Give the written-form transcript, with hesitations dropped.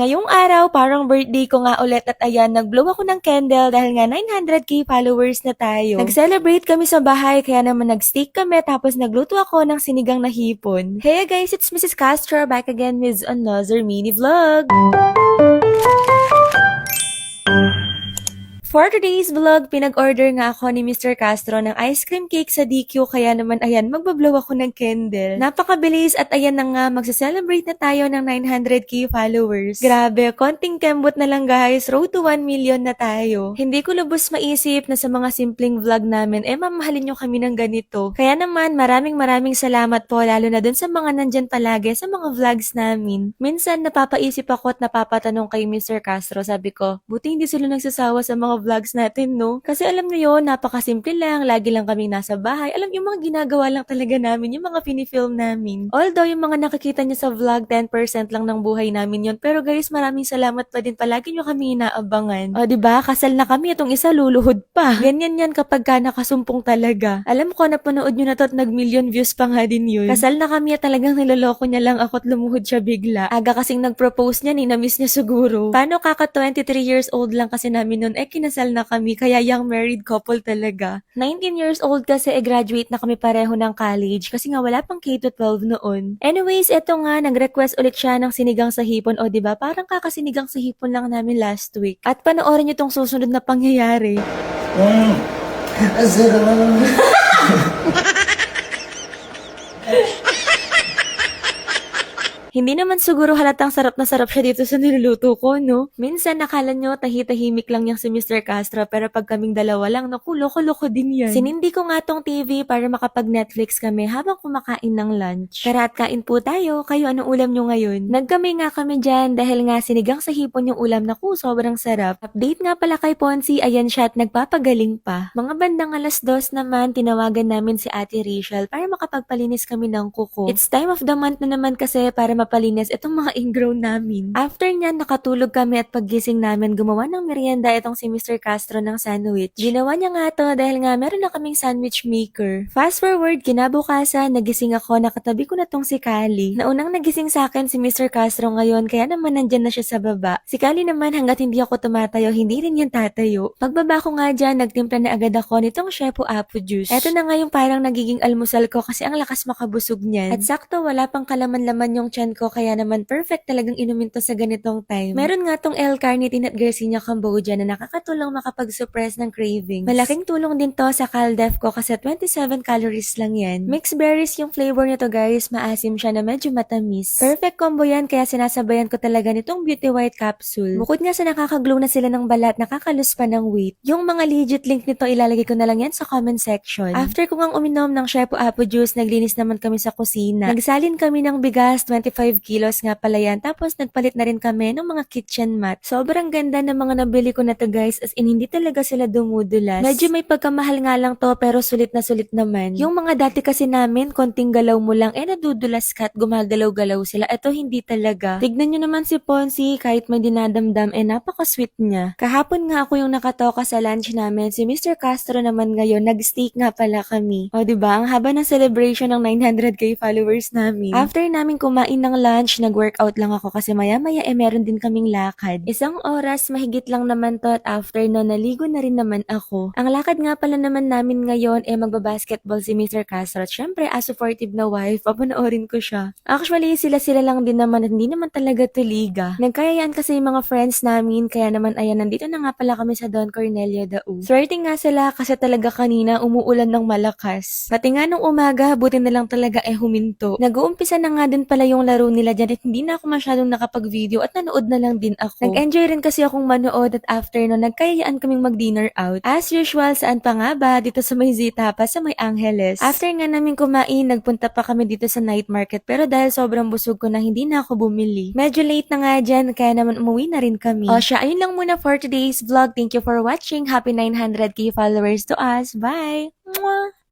Ngayong araw, parang birthday ko nga ulit at ayan, nag-blow ako ng candle dahil nga 900k followers na tayo. Nag-celebrate kami sa bahay kaya naman nag-steak kami tapos nagluto ako ng sinigang na hipon. Hey guys, it's Mrs. Castro back again with another mini vlog. For today's vlog, pinag-order nga ako ni Mr. Castro ng ice cream cake sa DQ kaya naman ayan, magbablow ako ng candle. Napakabilis at ayan na nga, magsa-celebrate na tayo ng 900k followers. Grabe, konting kembot na lang guys, road to 1 million na tayo. Hindi ko lubos maisip na sa mga simpleng vlog namin, mamahalin nyo kami ng ganito. Kaya naman, maraming salamat po lalo na dun sa mga nandyan palagi sa mga vlogs namin. Minsan, napapaisip ako at napapatanong kay Mr. Castro, sabi ko, buti hindi sila nagsasawa sa mga vlogs natin, no? Kasi alam niyo yun, napakasimple lang, lagi lang kaming nasa bahay. Alam yung mga ginagawa lang talaga namin, yung mga pinifilm namin. Although yung mga nakikita niyo sa vlog, 10% lang ng buhay namin yun. Pero guys, maraming salamat pa din. Palagi niyo kami inaabangan. O, diba? Kasal na kami, itong isa luluhod pa. Ganyan yan kapag ka nakasumpong talaga. Alam ko, napanood nyo na to at nag-million views pa nga din yun. Kasal na kami at talagang niloloko niya lang ako at lumuhod siya bigla. Aga kasing nag-propose niya, na-miss niya siguro. Paano kaka 23 years old lang kasi namin nun, kinasal na kami, kaya young married couple talaga. 19 years old kasi graduate na kami pareho ng college kasi nga wala pang K-12 noon. Anyways, eto nga, nag-request ulit siya ng sinigang sa hipon o diba, parang kakasinigang sa hipon lang namin last week. At panoorin niyo tong susunod na pangyayari. Hindi naman siguro halatang sarap na sarap siya dito sa niluluto ko, no? Minsan nakala nyo tahimik lang yang si Mr. Castro pero pag kaming dalawa lang, naku, loko-loko din yan. Sinindi ko nga tong TV para makapag-Netflix kami habang kumakain ng lunch. Tara at kain po tayo. Kayo, anong ulam nyo ngayon? Nagkamay nga kami dyan dahil nga sinigang sa hipon yung ulam, naku, sobrang sarap. Update nga pala kay Ponzi, ayan siya at nagpapagaling pa. Mga bandang 2:00 naman, tinawagan namin si Ate Rachel para makapagpalinis kami ng kuko. It's time of the month na naman kasi para mapalinis itong mga ingrown namin. After niyan, nakatulog kami at paggising namin, gumawa ng merienda itong si Mr. Castro ng sandwich. Ginawa niya nga to dahil nga meron na kaming sandwich maker. Fast forward, kinabukasan, nagising ako, nakatabi ko na tong si Kali. Naunang nagising sa akin si Mr. Castro ngayon, kaya naman nandyan na siya sa baba. Si Kali naman, hanggat hindi ako tumatayo, hindi rin yan tatayo. Pagbaba ko nga dyan, nagtimpla na agad ako nitong Shepo Apple Juice. Eto na nga yung parang nagiging almusal ko kasi ang lakas makabusog niyan. At sakto, wala pang kalaman-laman yung tiyan ko kaya naman perfect talagang inumin to sa ganitong time. Meron nga tong L-carnitine at Garcinia Cambogia na nakakatulong makapag-suppress ng cravings. Malaking tulong din to sa CalDef ko kasi 27 calories lang yan. Mixed berries yung flavor nito guys, maasim siya na medyo matamis. Perfect combo yan kaya sinasabayan ko talaga nitong Beauty White capsule. Bukod nga sa nakaka-glow na sila ng balat, nakakalus pa ng weight. Yung mga legit link nito ilalagay ko na lang yan sa comment section. After ko ngang uminom ng Shepo Apple Juice, naglinis naman kami sa kusina. Nagsalin kami ng bigas, 25 kilos nga pala yan. Tapos nagpalit na rin kami ng mga kitchen mat. Sobrang ganda ng mga nabili ko na to guys, as in hindi talaga sila dumudulas. Medyo may pagkamahal nga lang to pero sulit na sulit naman. Yung mga dati kasi namin, konting galaw mo lang nadudulas ka at gumagalaw-galaw sila. Ito hindi talaga. Tignan nyo naman si Ponzi, kahit may dinadamdam napaka-sweet niya. Kahapon nga ako yung nakatoka sa lunch namin. Si Mr. Castro naman ngayon, nag-steak nga pala kami. O diba, ang haba ng celebration ng 900k followers namin. After namin kumain ng lunch, nag-workout lang ako kasi maya-maya meron din kaming lakad. 1 oras, mahigit lang naman to at after no, naligo na rin naman ako. Ang lakad nga pala naman namin ngayon magbabasketball si Mr. Castro at syempre, as supportive na wife, papanoorin ko siya. Actually, sila lang din naman at hindi naman talaga to liga. Nagkayayaan kasi yung mga friends namin, kaya naman ayan, nandito na nga pala kami sa Don Cornelio Dau. Swerte nga sila kasi talaga kanina umuulan ng malakas. Pati nga nung umaga, buti na lang talaga huminto. Nag-uumpisa na nga din pala yung laro nila dyan at hindi na ako masyadong nakapag-video at nanood na lang din ako. Nag-enjoy rin kasi akong manood at after no, nagkayayaan kaming mag-dinner out. As usual, saan pa nga ba? Dito sa may Zita pa, sa may Angeles. After nga namin kumain, nagpunta pa kami dito sa night market pero dahil sobrang busog ko na hindi na ako bumili. Medyo late na nga dyan kaya naman umuwi na rin kami. O siya, ayun lang muna for today's vlog. Thank you for watching. Happy 900k followers to us. Bye! Mwah!